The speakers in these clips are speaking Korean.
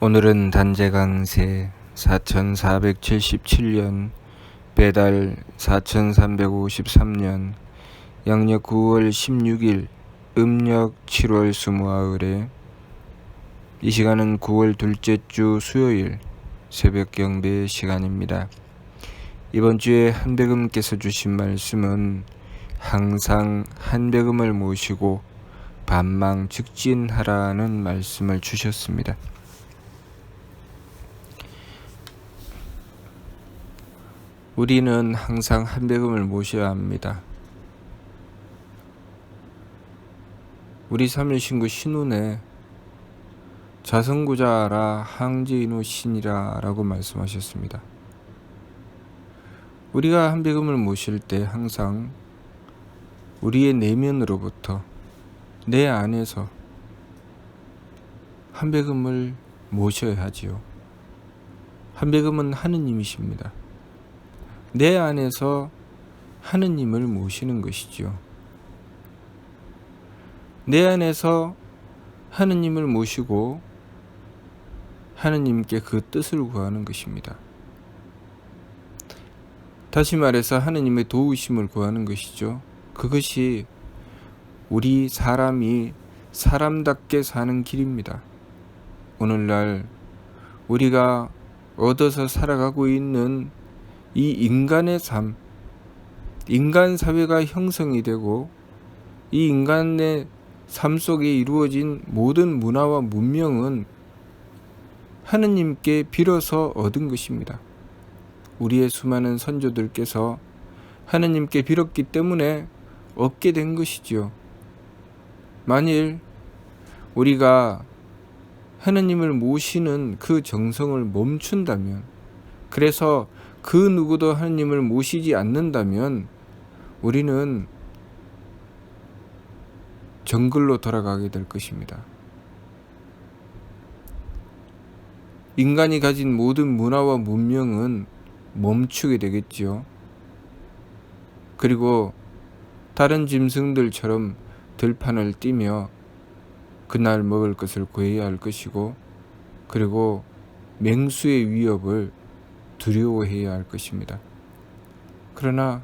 오늘은 단재강세 4477년 배달 4353년 양력 9월 16일 음력 7월 스무하을에 이 시간은 9월 둘째 주 수요일 새벽 경배 시간입니다. 이번 주에 한백음께서 주신 말씀은 항상 한백음을 모시고 반망 직진하라는 말씀을 주셨습니다. 우리는 항상 한백음을 모셔야 합니다. 우리 삼일신구 신운에 자성구자라 항제인후 신이라 라고 말씀하셨습니다. 우리가 한백음을 모실 때 항상 우리의 내면으로부터 내 안에서 한백음을 모셔야 하지요. 한백음은 하느님이십니다. 내 안에서 하느님을 모시는 것이지요. 내 안에서 하느님을 모시고 하느님께 그 뜻을 구하는 것입니다. 다시 말해서 하느님의 도우심을 구하는 것이죠. 그것이 우리 사람이 사람답게 사는 길입니다. 오늘날 우리가 얻어서 살아가고 있는 이 인간의 삶, 인간 사회가 형성이 되고 이 인간의 삶 속에 이루어진 모든 문화와 문명은 하느님께 빌어서 얻은 것입니다. 우리의 수많은 선조들께서 하느님께 빌었기 때문에 얻게 된 것이지요. 만일 우리가 하느님을 모시는 그 정성을 멈춘다면, 그래서 그 누구도 하느님을 모시지 않는다면 우리는 정글로 돌아가게 될 것입니다. 인간이 가진 모든 문화와 문명은 멈추게 되겠지요. 그리고 다른 짐승들처럼 들판을 뛰며 그날 먹을 것을 구해야 할 것이고, 그리고 맹수의 위협을 두려워해야 할 것입니다. 그러나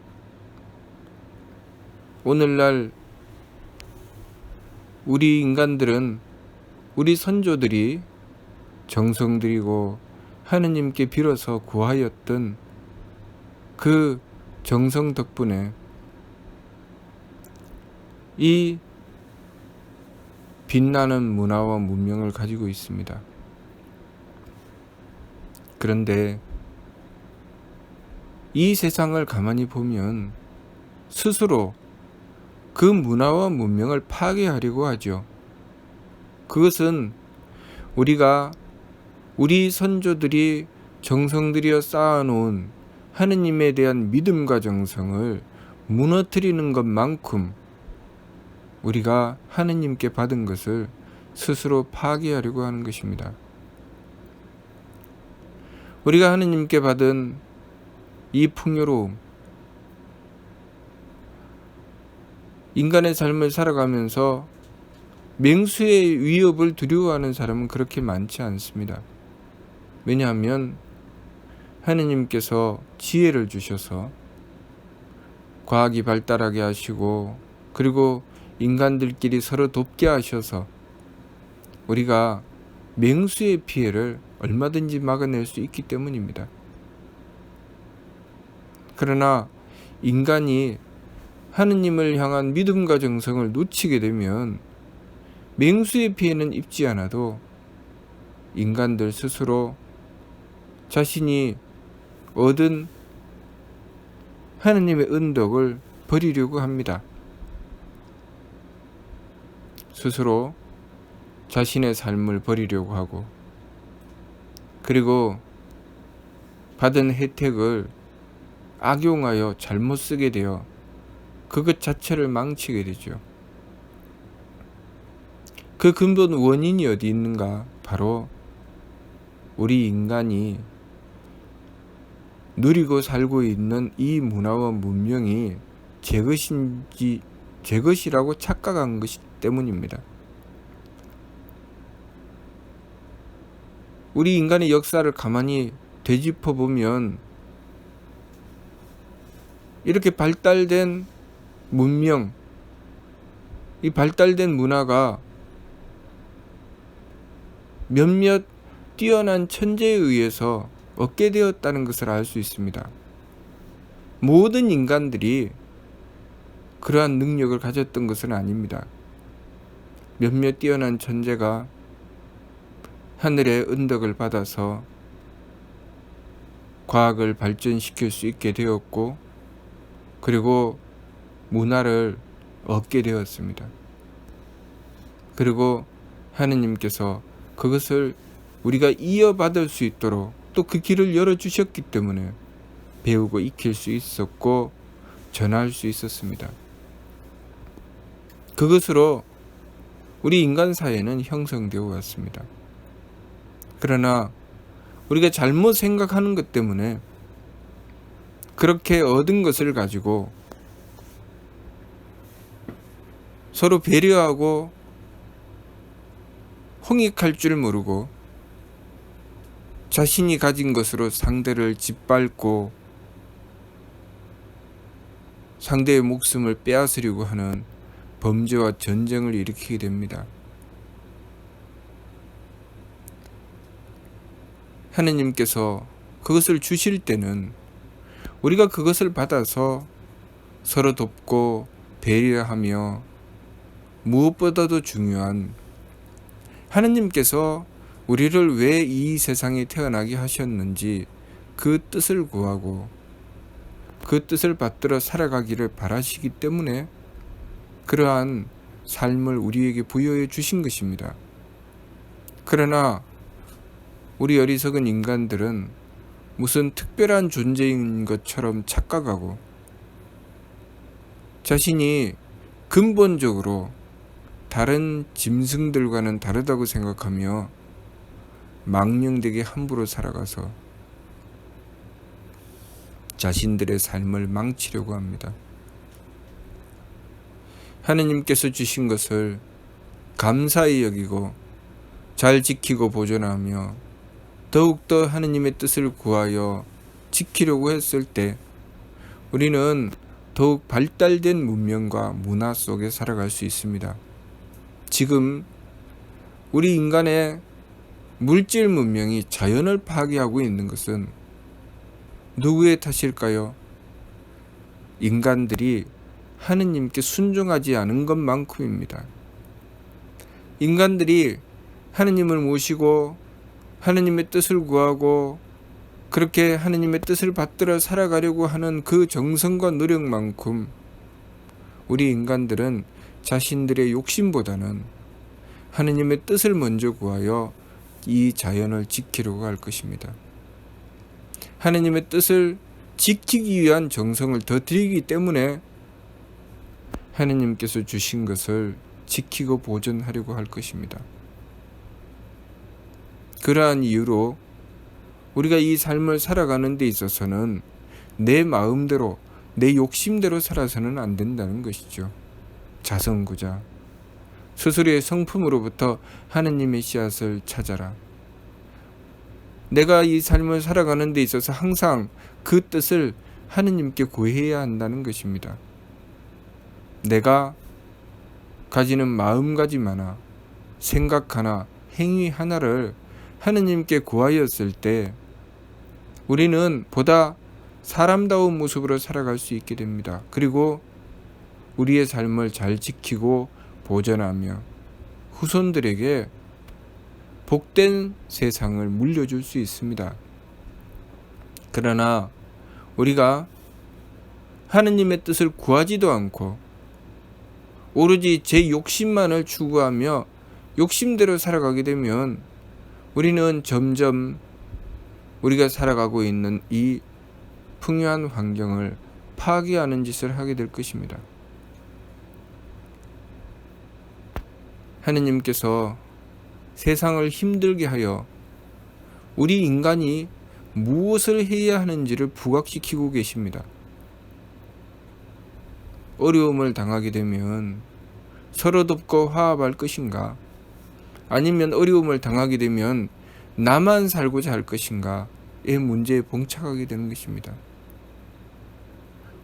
오늘날 우리 인간들은, 우리 선조들이 정성 들이고 하느님께 빌어서 구하였던 그 정성 덕분에 이 빛나는 문화와 문명을 가지고 있습니다. 그런데 이 세상을 가만히 보면 스스로 그 문화와 문명을 파괴하려고 하죠. 그것은 우리가 우리 선조들이 정성 들여 쌓아놓은 하느님에 대한 믿음과 정성을 무너뜨리는 것만큼 우리가 하느님께 받은 것을 스스로 파괴하려고 하는 것입니다. 우리가 하느님께 받은 이 풍요로움, 인간의 삶을 살아가면서 맹수의 위협을 두려워하는 사람은 그렇게 많지 않습니다. 왜냐하면 하느님께서 지혜를 주셔서 과학이 발달하게 하시고, 그리고 인간들끼리 서로 돕게 하셔서 우리가 맹수의 피해를 얼마든지 막아낼 수 있기 때문입니다. 그러나 인간이 하느님을 향한 믿음과 정성을 놓치게 되면 맹수의 피해는 입지 않아도 인간들 스스로 자신이 얻은 하느님의 은덕을 버리려고 합니다. 스스로 자신의 삶을 버리려고 하고, 그리고 받은 혜택을 악용하여 잘못 쓰게 되어 그것 자체를 망치게 되죠. 그 근본 원인이 어디 있는가? 바로 우리 인간이 누리고 살고 있는 이 문화와 문명이 제 것이라고 착각한 것이 때문입니다. 우리 인간의 역사를 가만히 되짚어 보면 이렇게 발달된 문명, 이 발달된 문화가 몇몇 뛰어난 천재에 의해서 얻게 되었다는 것을 알 수 있습니다. 모든 인간들이 그러한 능력을 가졌던 것은 아닙니다. 몇몇 뛰어난 천재가 하늘의 은덕을 받아서 과학을 발전시킬 수 있게 되었고, 그리고 문화를 얻게 되었습니다. 그리고 하느님께서 그것을 우리가 이어받을 수 있도록 또 그 길을 열어주셨기 때문에 배우고 익힐 수 있었고 전할 수 있었습니다. 그것으로 우리 인간 사회는 형성되어 왔습니다. 그러나 우리가 잘못 생각하는 것 때문에 그렇게 얻은 것을 가지고 서로 배려하고 홍익할 줄 모르고 자신이 가진 것으로 상대를 짓밟고 상대의 목숨을 빼앗으려고 하는 범죄와 전쟁을 일으키게 됩니다. 하느님께서 그것을 주실 때는 우리가 그것을 받아서 서로 돕고 배려하며, 무엇보다도 중요한 하느님께서 우리를 왜 이 세상에 태어나게 하셨는지 그 뜻을 구하고 그 뜻을 받들어 살아가기를 바라시기 때문에 그러한 삶을 우리에게 부여해 주신 것입니다. 그러나 우리 어리석은 인간들은 무슨 특별한 존재인 것처럼 착각하고 자신이 근본적으로 다른 짐승들과는 다르다고 생각하며 망령되게 함부로 살아가서 자신들의 삶을 망치려고 합니다. 하느님께서 주신 것을 감사히 여기고 잘 지키고 보존하며 더욱더 하느님의 뜻을 구하여 지키려고 했을 때 우리는 더욱 발달된 문명과 문화 속에 살아갈 수 있습니다. 지금 우리 인간의 물질 문명이 자연을 파괴하고 있는 것은 누구의 탓일까요? 인간들이 하느님께 순종하지 않은 것만큼입니다. 인간들이 하느님을 모시고 하느님의 뜻을 구하고 그렇게 하느님의 뜻을 받들어 살아가려고 하는 그 정성과 노력만큼 우리 인간들은 자신들의 욕심보다는 하느님의 뜻을 먼저 구하여 이 자연을 지키려고 할 것입니다. 하느님의 뜻을 지키기 위한 정성을 더 들이기 때문에 하느님께서 주신 것을 지키고 보존하려고 할 것입니다. 그러한 이유로 우리가 이 삶을 살아가는 데 있어서는 내 마음대로, 내 욕심대로 살아서는 안 된다는 것이죠. 자성구자, 스스로의 성품으로부터 하느님의 씨앗을 찾아라. 내가 이 삶을 살아가는 데 있어서 항상 그 뜻을 하느님께 구해야 한다는 것입니다. 내가 가지는 마음가짐 하나, 생각 하나, 행위 하나를 하느님께 구하였을 때 우리는 보다 사람다운 모습으로 살아갈 수 있게 됩니다. 그리고 우리의 삶을 잘 지키고 보존하며 후손들에게 복된 세상을 물려줄 수 있습니다. 그러나 우리가 하느님의 뜻을 구하지도 않고 오로지 제 욕심만을 추구하며 욕심대로 살아가게 되면 우리는 점점 우리가 살아가고 있는 이 풍요한 환경을 파괴하는 짓을 하게 될 것입니다. 하느님께서 세상을 힘들게 하여 우리 인간이 무엇을 해야 하는지를 부각시키고 계십니다. 어려움을 당하게 되면 서로 돕고 화합할 것인가? 아니면 어려움을 당하게 되면 나만 살고자 할 것인가의 문제에 봉착하게 되는 것입니다.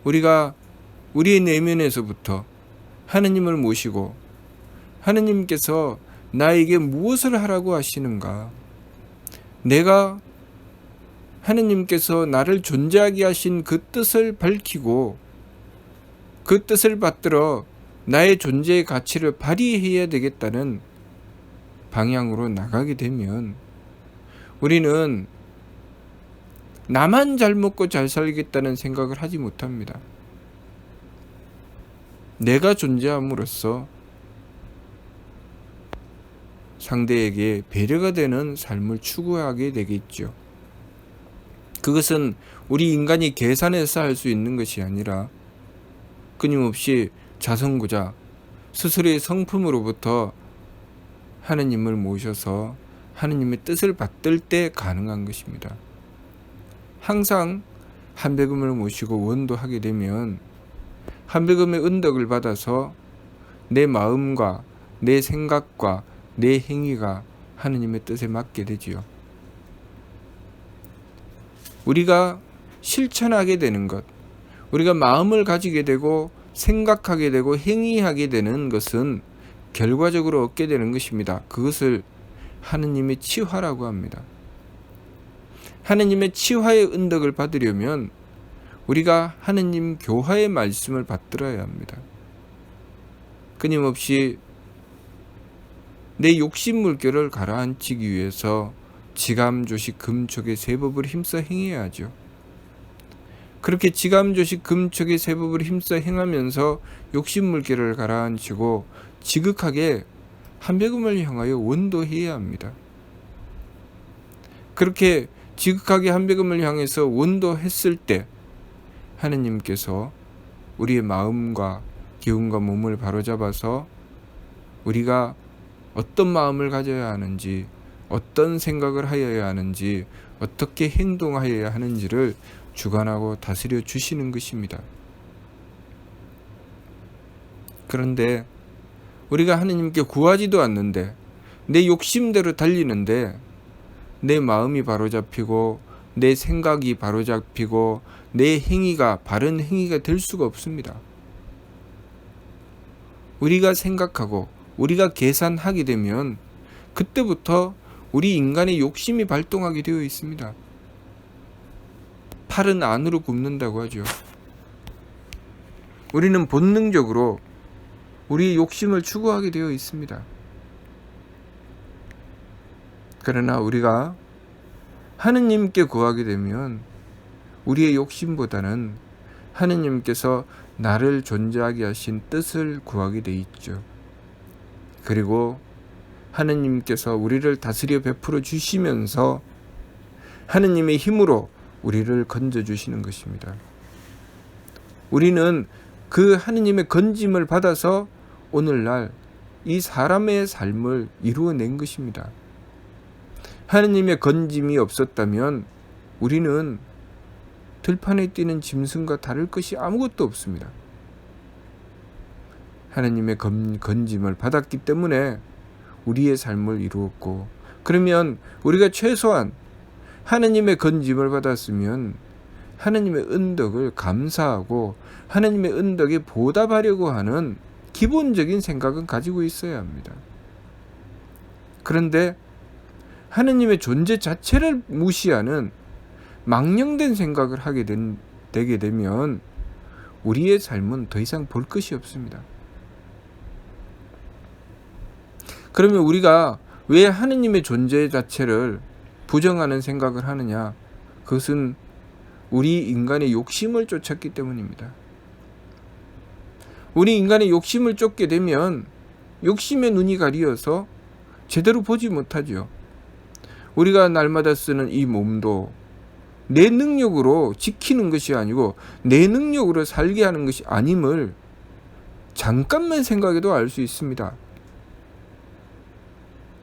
우리가 우리의 내면에서부터 하느님을 모시고 하느님께서 나에게 무엇을 하라고 하시는가, 내가 하느님께서 나를 존재하게 하신 그 뜻을 밝히고 그 뜻을 받들어 나의 존재의 가치를 발휘해야 되겠다는 방향으로 나가게 되면 우리는 나만 잘 먹고 잘 살겠다는 생각을 하지 못합니다. 내가 존재함으로써 상대에게 배려가 되는 삶을 추구하게 되겠죠. 그것은 우리 인간이 계산해서 할 수 있는 것이 아니라 끊임없이 자선구자 스스로의 성품으로부터 하느님을 모셔서 하느님의 뜻을 받들 때 가능한 것입니다. 항상 한배금을 모시고 원도하게 되면 한배금의 은덕을 받아서 내 마음과 내 생각과 내 행위가 하느님의 뜻에 맞게 되지요. 우리가 실천하게 되는 것, 우리가 마음을 가지게 되고 생각하게 되고 행위하게 되는 것은 결과적으로 얻게 되는 것입니다. 그것을 하느님의 치화라고 합니다. 하느님의 치화의 은덕을 받으려면 우리가 하느님 교화의 말씀을 받들어야 합니다. 끊임없이 내 욕심 물결을 가라앉히기 위해서 지감조식 금촉의 세법을 힘써 행해야 하죠. 그렇게 지감조식 금촉의 세법을 힘써 행하면서 욕심 물결을 가라앉히고 지극하게 한배금을 향하여 원도해야 합니다. 그렇게 지극하게 한배금을 향해서 원도했을 때 하느님께서 우리의 마음과 기운과 몸을 바로잡아서 우리가 어떤 마음을 가져야 하는지, 어떤 생각을 하여야 하는지, 어떻게 행동하여야 하는지를 주관하고 다스려 주시는 것입니다. 그런데 우리가 하느님께 구하지도 않는데 내 욕심대로 달리는데 내 마음이 바로잡히고 내 생각이 바로잡히고 내 행위가 바른 행위가 될 수가 없습니다. 우리가 생각하고 우리가 계산하게 되면 그때부터 우리 인간의 욕심이 발동하게 되어 있습니다. 팔은 안으로 굽는다고 하죠. 우리는 본능적으로 우리의 욕심을 추구하게 되어 있습니다. 그러나 우리가 하느님께 구하게 되면 우리의 욕심보다는 하느님께서 나를 존재하게 하신 뜻을 구하게 돼 있죠. 그리고 하느님께서 우리를 다스려 베풀어 주시면서 하느님의 힘으로 우리를 건져 주시는 것입니다. 우리는 그 하느님의 건짐을 받아서 오늘날 이 사람의 삶을 이루어낸 것입니다. 하느님의 건짐이 없었다면 우리는 들판에 뛰는 짐승과 다를 것이 아무것도 없습니다. 하느님의 건짐을 받았기 때문에 우리의 삶을 이루었고, 그러면 우리가 최소한 하느님의 건짐을 받았으면 하느님의 은덕을 감사하고 하느님의 은덕에 보답하려고 하는 기본적인 생각은 가지고 있어야 합니다. 그런데 하느님의 존재 자체를 무시하는 망령된 생각을 되게 되면 우리의 삶은 더 이상 볼 것이 없습니다. 그러면 우리가 왜 하느님의 존재 자체를 부정하는 생각을 하느냐? 그것은 우리 인간의 욕심을 쫓았기 때문입니다. 우리 인간의 욕심을 쫓게 되면 욕심의 눈이 가리어서 제대로 보지 못하죠. 우리가 날마다 쓰는 이 몸도 내 능력으로 지키는 것이 아니고 내 능력으로 살게 하는 것이 아님을 잠깐만 생각해도 알 수 있습니다.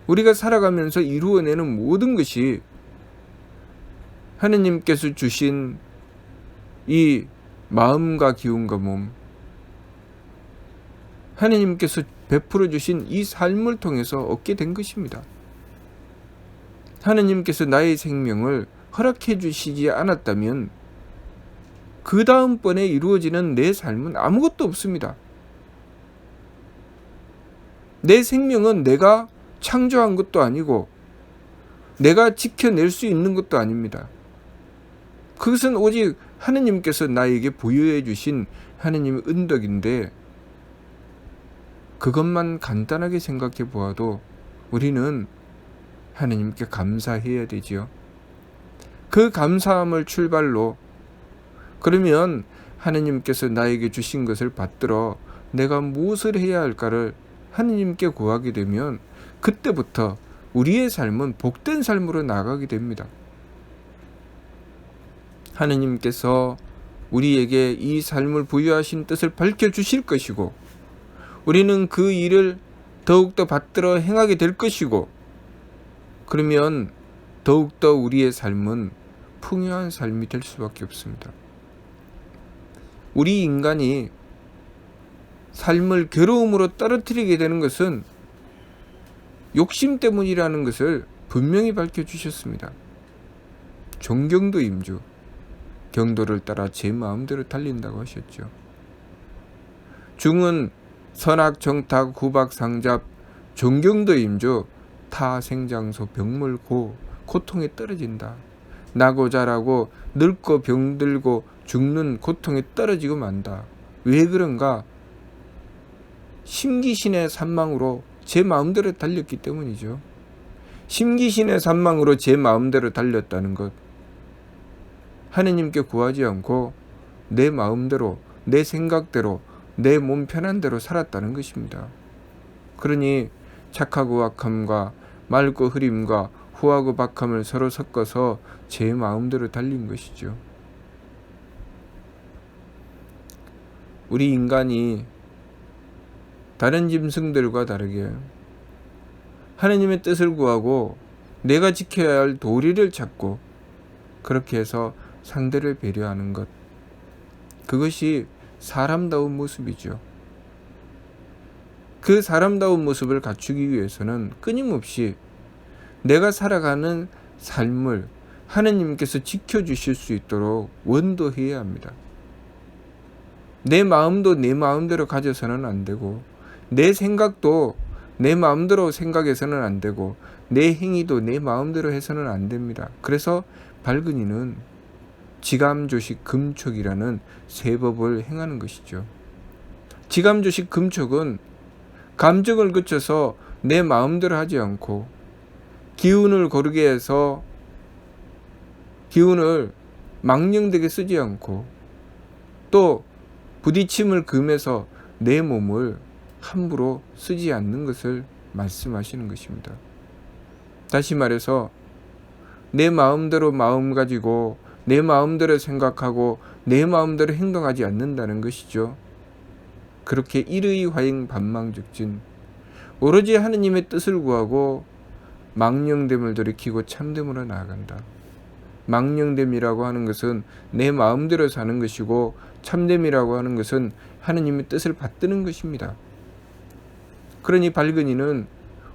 우리가 살아가면서 이루어내는 모든 것이 하느님께서 주신 이 마음과 기운과 몸, 하느님께서 베풀어 주신 이 삶을 통해서 얻게 된 것입니다. 하느님께서 나의 생명을 허락해 주시지 않았다면 그 다음번에 이루어지는 내 삶은 아무것도 없습니다. 내 생명은 내가 창조한 것도 아니고 내가 지켜낼 수 있는 것도 아닙니다. 그것은 오직 하느님께서 나에게 부여해 주신 하느님의 은덕인데, 그것만 간단하게 생각해 보아도 우리는 하느님께 감사해야 되지요. 그 감사함을 출발로, 그러면 하느님께서 나에게 주신 것을 받들어 내가 무엇을 해야 할까를 하느님께 구하게 되면 그때부터 우리의 삶은 복된 삶으로 나아가게 됩니다. 하느님께서 우리에게 이 삶을 부여하신 뜻을 밝혀주실 것이고, 우리는 그 일을 더욱더 받들어 행하게 될 것이고, 그러면 더욱더 우리의 삶은 풍요한 삶이 될 수밖에 없습니다. 우리 인간이 삶을 괴로움으로 떨어뜨리게 되는 것은 욕심 때문이라는 것을 분명히 밝혀주셨습니다. 존경도 임주, 경도를 따라 제 마음대로 달린다고 하셨죠. 중은 선악 정탁 후박 상잡, 존경도 임주, 타 생장소 병물고, 고통에 떨어진다. 나고 자라고 늙고 병들고 죽는 고통에 떨어지고 만다. 왜 그런가? 심기신의 산망으로 제 마음대로 달렸기 때문이죠. 심기신의 산망으로 제 마음대로 달렸다는 것, 하느님께 구하지 않고 내 마음대로, 내 생각대로, 내 몸 편한 대로 살았다는 것입니다. 그러니 착하고 악함과 맑고 흐림과 후하고 박함을 서로 섞어서 제 마음대로 달린 것이죠. 우리 인간이 다른 짐승들과 다르게 하느님의 뜻을 구하고 내가 지켜야 할 도리를 찾고 그렇게 해서 상대를 배려하는 것, 그것이 사람다운 모습이죠. 그 사람다운 모습을 갖추기 위해서는 끊임없이 내가 살아가는 삶을 하느님께서 지켜주실 수 있도록 원도해야 합니다. 내 마음도 내 마음대로 가져서는 안 되고, 내 생각도 내 마음대로 생각해서는 안 되고, 내 행위도 내 마음대로 해서는 안 됩니다. 그래서 발근이는 지감조식 금촉이라는 세법을 행하는 것이죠. 지감조식 금촉은 감정을 거쳐서 내 마음대로 하지 않고, 기운을 고르게 해서 기운을 망령되게 쓰지 않고, 또 부딪힘을 금해서 내 몸을 함부로 쓰지 않는 것을 말씀하시는 것입니다. 다시 말해서 내 마음대로 마음 가지고 내 마음대로 생각하고 내 마음대로 행동하지 않는다는 것이죠. 그렇게 일의 화행 반망적진, 오로지 하느님의 뜻을 구하고 망령됨을 돌이키고 참됨으로 나아간다. 망령됨이라고 하는 것은 내 마음대로 사는 것이고, 참됨이라고 하는 것은 하느님의 뜻을 받드는 것입니다. 그러니 발근이는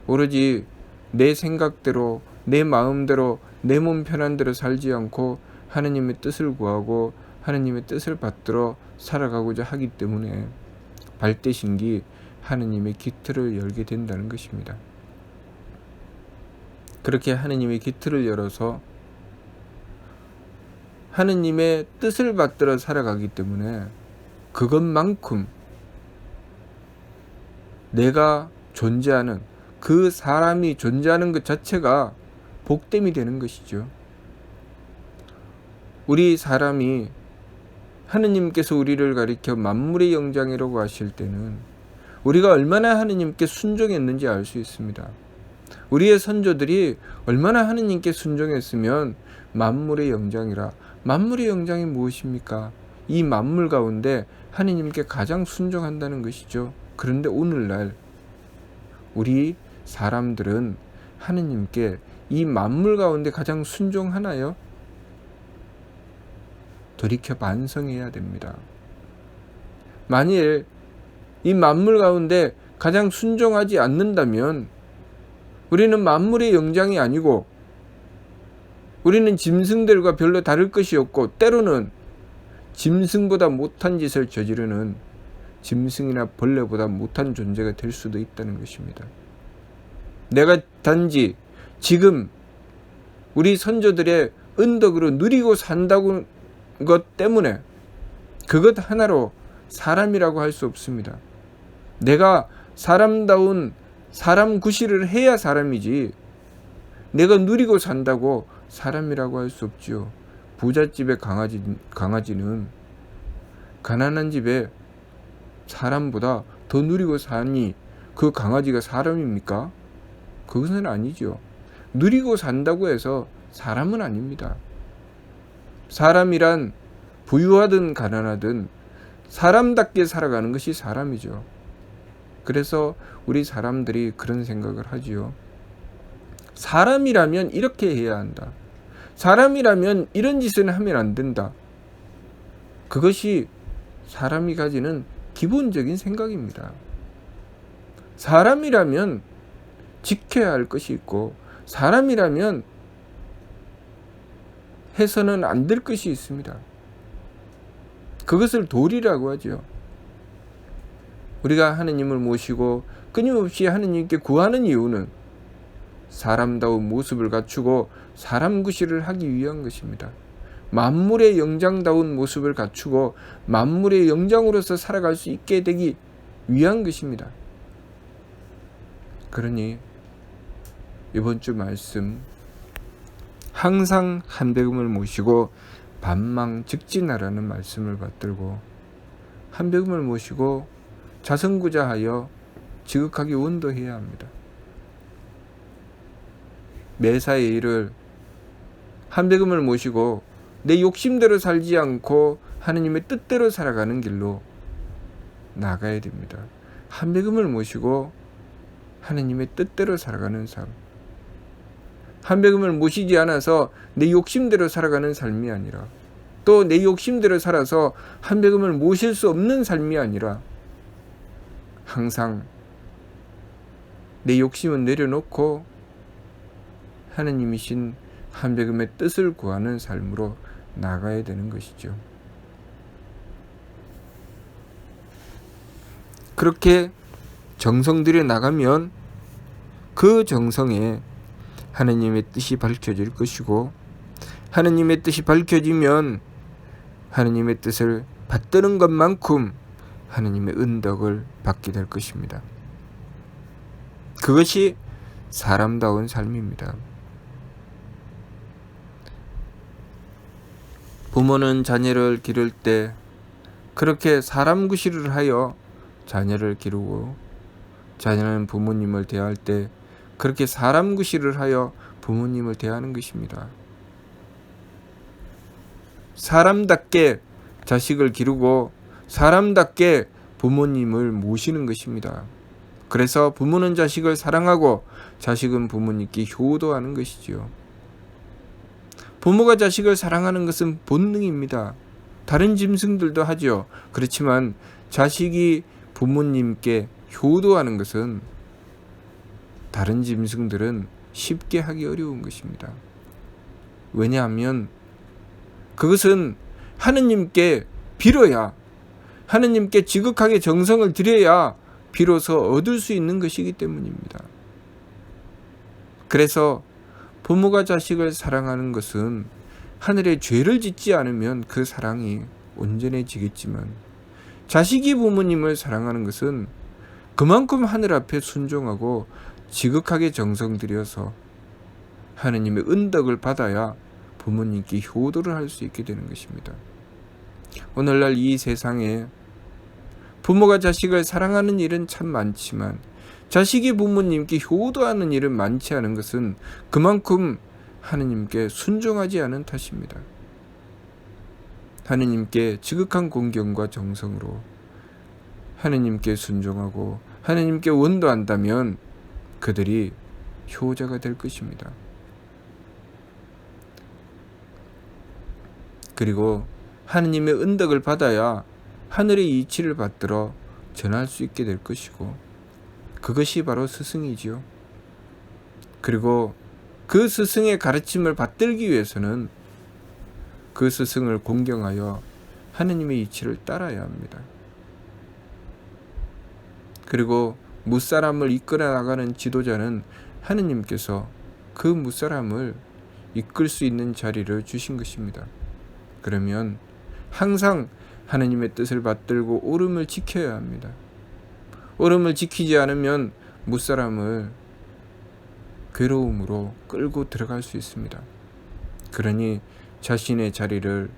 오로지 내 생각대로, 내 마음대로, 내 몸 편한 대로 살지 않고 하느님의 뜻을 구하고 하느님의 뜻을 받들어 살아가고자 하기 때문에 발대신기 하느님의 기틀을 열게 된다는 것입니다. 그렇게 하느님의 기틀을 열어서 하느님의 뜻을 받들어 살아가기 때문에 그것만큼 내가 존재하는, 그 사람이 존재하는 것 자체가 복됨이 되는 것이죠. 우리 사람이, 하느님께서 우리를 가리켜 만물의 영장이라고 하실 때는 우리가 얼마나 하느님께 순종했는지 알 수 있습니다. 우리의 선조들이 얼마나 하느님께 순종했으면 만물의 영장이라. 만물의 영장이 무엇입니까? 이 만물 가운데 하느님께 가장 순종한다는 것이죠. 그런데 오늘날 우리 사람들은 하느님께 이 만물 가운데 가장 순종하나요? 돌이켜 반성해야 됩니다. 만일 이 만물 가운데 가장 순종하지 않는다면 우리는 만물의 영장이 아니고 우리는 짐승들과 별로 다를 것이 없고 때로는 짐승보다 못한 짓을 저지르는 짐승이나 벌레보다 못한 존재가 될 수도 있다는 것입니다. 내가 단지 지금 우리 선조들의 은덕으로 누리고 산다는 것 때문에 그것 하나로 사람이라고 할 수 없습니다. 내가 사람다운 사람 구실을 해야 사람이지 내가 누리고 산다고 사람이라고 할 수 없죠. 부잣집의 강아지는 가난한 집에 사람보다 더 누리고 사니 그 강아지가 사람입니까? 그것은 아니죠. 누리고 산다고 해서 사람은 아닙니다. 사람이란 부유하든 가난하든 사람답게 살아가는 것이 사람이죠. 그래서 우리 사람들이 그런 생각을 하지요. 사람이라면 이렇게 해야 한다. 사람이라면 이런 짓은 하면 안 된다. 그것이 사람이 가지는 기본적인 생각입니다. 사람이라면 지켜야 할 것이 있고 사람이라면 해서는 안 될 것이 있습니다. 그것을 도리라고 하죠. 우리가 하느님을 모시고 끊임없이 하느님께 구하는 이유는 사람다운 모습을 갖추고 사람 구실을 하기 위한 것입니다. 만물의 영장다운 모습을 갖추고 만물의 영장으로서 살아갈 수 있게 되기 위한 것입니다. 그러니 이번 주 말씀 항상 한백음을 모시고 반망 직진하라는 말씀을 받들고 한백음을 모시고 자선구자하여 지극하게 원도해야 합니다. 매사의 일을 한백음을 모시고 내 욕심대로 살지 않고 하느님의 뜻대로 살아가는 길로 나가야 됩니다. 한백음을 모시고 하느님의 뜻대로 살아가는 삶. 한백음을 모시지 않아서 내 욕심대로 살아가는 삶이 아니라 또 내 욕심대로 살아서 한백음을 모실 수 없는 삶이 아니라 항상 내 욕심은 내려놓고 하느님이신 한백음의 뜻을 구하는 삶으로 나가야 되는 것이죠. 그렇게 정성 들여 나가면 그 정성에 하느님의 뜻이 밝혀질 것이고 하느님의 뜻이 밝혀지면 하느님의 뜻을 받드는 것만큼 하느님의 은덕을 받게 될 것입니다. 그것이 사람다운 삶입니다. 부모는 자녀를 기를 때 그렇게 사람 구실을 하여 자녀를 기르고 자녀는 부모님을 대할 때 그렇게 사람 구실을 하여 부모님을 대하는 것입니다. 사람답게 자식을 기르고 사람답게 부모님을 모시는 것입니다. 그래서 부모는 자식을 사랑하고 자식은 부모님께 효도하는 것이지요. 부모가 자식을 사랑하는 것은 본능입니다. 다른 짐승들도 하죠. 그렇지만 자식이 부모님께 효도하는 것은 다른 짐승들은 쉽게 하기 어려운 것입니다. 왜냐하면 그것은 하느님께 빌어야 하느님께 지극하게 정성을 들여야 비로소 얻을 수 있는 것이기 때문입니다. 그래서 부모가 자식을 사랑하는 것은 하늘에 죄를 짓지 않으면 그 사랑이 온전해지겠지만 자식이 부모님을 사랑하는 것은 그만큼 하늘 앞에 순종하고 지극하게 정성 들여서 하느님의 은덕을 받아야 부모님께 효도를 할 수 있게 되는 것입니다. 오늘날 이 세상에 부모가 자식을 사랑하는 일은 참 많지만 자식이 부모님께 효도하는 일은 많지 않은 것은 그만큼 하느님께 순종하지 않은 탓입니다. 하느님께 지극한 공경과 정성으로 하느님께 순종하고 하느님께 원도한다면 그들이 효자가 될 것입니다. 그리고 하느님의 은덕을 받아야 하늘의 이치를 받들어 전할 수 있게 될 것이고 그것이 바로 스승이지요. 그리고 그 스승의 가르침을 받들기 위해서는 그 스승을 공경하여 하느님의 이치를 따라야 합니다. 그리고 무사람을 이끌어 나가는 지도자는 하느님께서 그 무사람을 이끌 수 있는 자리를 주신 것입니다. 그러면 항상 하느님의 뜻을 받들고 옳음을 지켜야 합니다. 옳음을 지키지 않으면 무사람을 괴로움으로 끌고 들어갈 수 있습니다. 그러니 자신의 자리를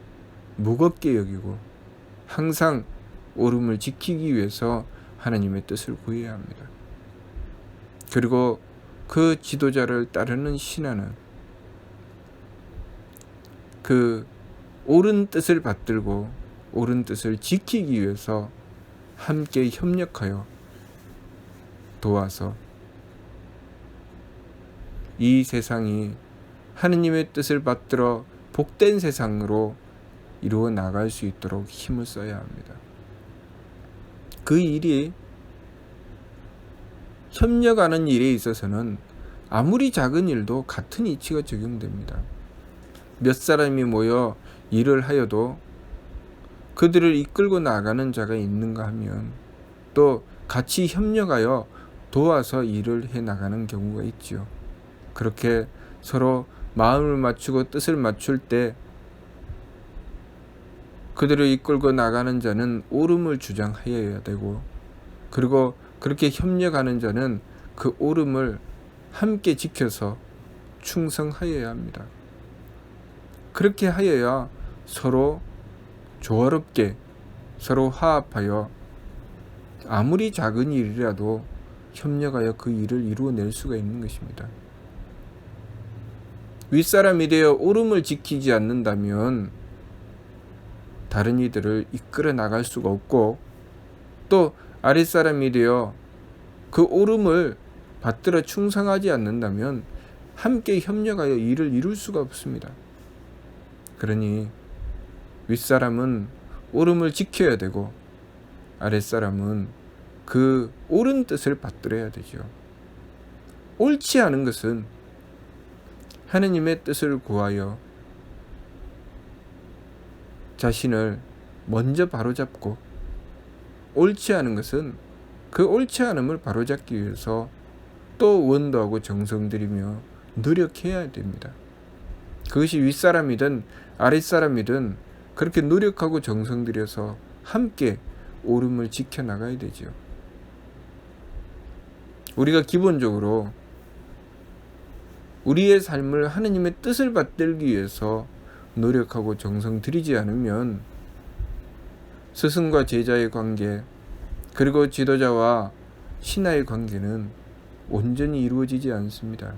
무겁게 여기고 항상 옳음을 지키기 위해서 하나님의 뜻을 구해야 합니다. 그리고 그 지도자를 따르는 신하는 그 옳은 뜻을 받들고 옳은 뜻을 지키기 위해서 함께 협력하여 도와서 이 세상이 하느님의 뜻을 받들어 복된 세상으로 이루어 나갈 수 있도록 힘을 써야 합니다. 그 일이 협력하는 일에 있어서는 아무리 작은 일도 같은 이치가 적용됩니다. 몇 사람이 모여 일을 하여도 그들을 이끌고 나가는 자가 있는가 하면 또 같이 협력하여 도와서 일을 해 나가는 경우가 있지요. 그렇게 서로 마음을 맞추고 뜻을 맞출 때 그들을 이끌고 나가는 자는 옳음을 주장하여야 되고, 그리고 그렇게 협력하는 자는 그 옳음을 함께 지켜서 충성하여야 합니다. 그렇게 하여야 서로 조화롭게 서로 화합하여 아무리 작은 일이라도 협력하여 그 일을 이루어낼 수가 있는 것입니다. 윗사람이 되어 옳음을 지키지 않는다면 다른 이들을 이끌어 나갈 수가 없고, 또 아랫사람이 되어 그 옳음을 받들어 충성하지 않는다면 함께 협력하여 일을 이룰 수가 없습니다. 그러니 윗사람은 옳음을 지켜야 되고 아랫사람은 그 옳은 뜻을 받들어야 되죠. 옳지 않은 것은 하느님의 뜻을 구하여 자신을 먼저 바로잡고, 옳지 않은 것은 그 옳지 않음을 바로잡기 위해서 또 원도하고 정성 들이며 노력해야 됩니다. 그것이 윗사람이든 아랫사람이든 그렇게 노력하고 정성 들여서 함께 옳음을 지켜나가야 되죠. 우리가 기본적으로 우리의 삶을 하느님의 뜻을 받들기 위해서 노력하고 정성 들이지 않으면 스승과 제자의 관계, 그리고 지도자와 신하의 관계는 온전히 이루어지지 않습니다.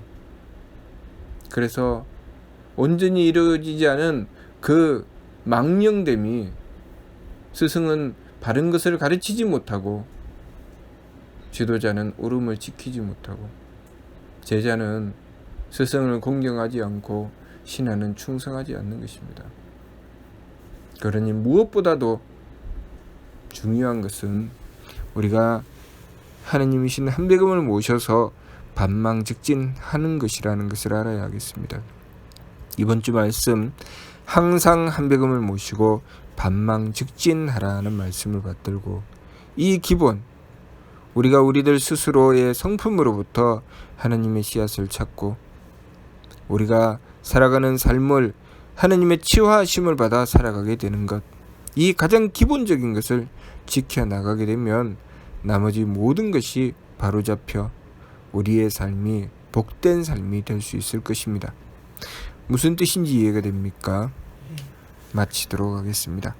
그래서 온전히 이루어지지 않은 그 망령됨이 스승은 바른 것을 가르치지 못하고, 지도자는 옳음을 지키지 못하고, 제자는 스승을 공경하지 않고 신하는 충성하지 않는 것입니다. 그러니 무엇보다도 중요한 것은 우리가 하느님이신 한백음을 모셔서 반망즉진하는 것이라는 것을 알아야 하겠습니다. 이번 주 말씀, 항상 한백음을 모시고 반망즉진하라는 말씀을 받들고, 이 기본, 우리가 우리들 스스로의 성품으로부터 하느님의 씨앗을 찾고 우리가 살아가는 삶을 하느님의 치유하심을 받아 살아가게 되는 것, 이 가장 기본적인 것을 지켜나가게 되면 나머지 모든 것이 바로잡혀 우리의 삶이 복된 삶이 될 수 있을 것입니다. 무슨 뜻인지 이해가 됩니까? 마치도록 하겠습니다.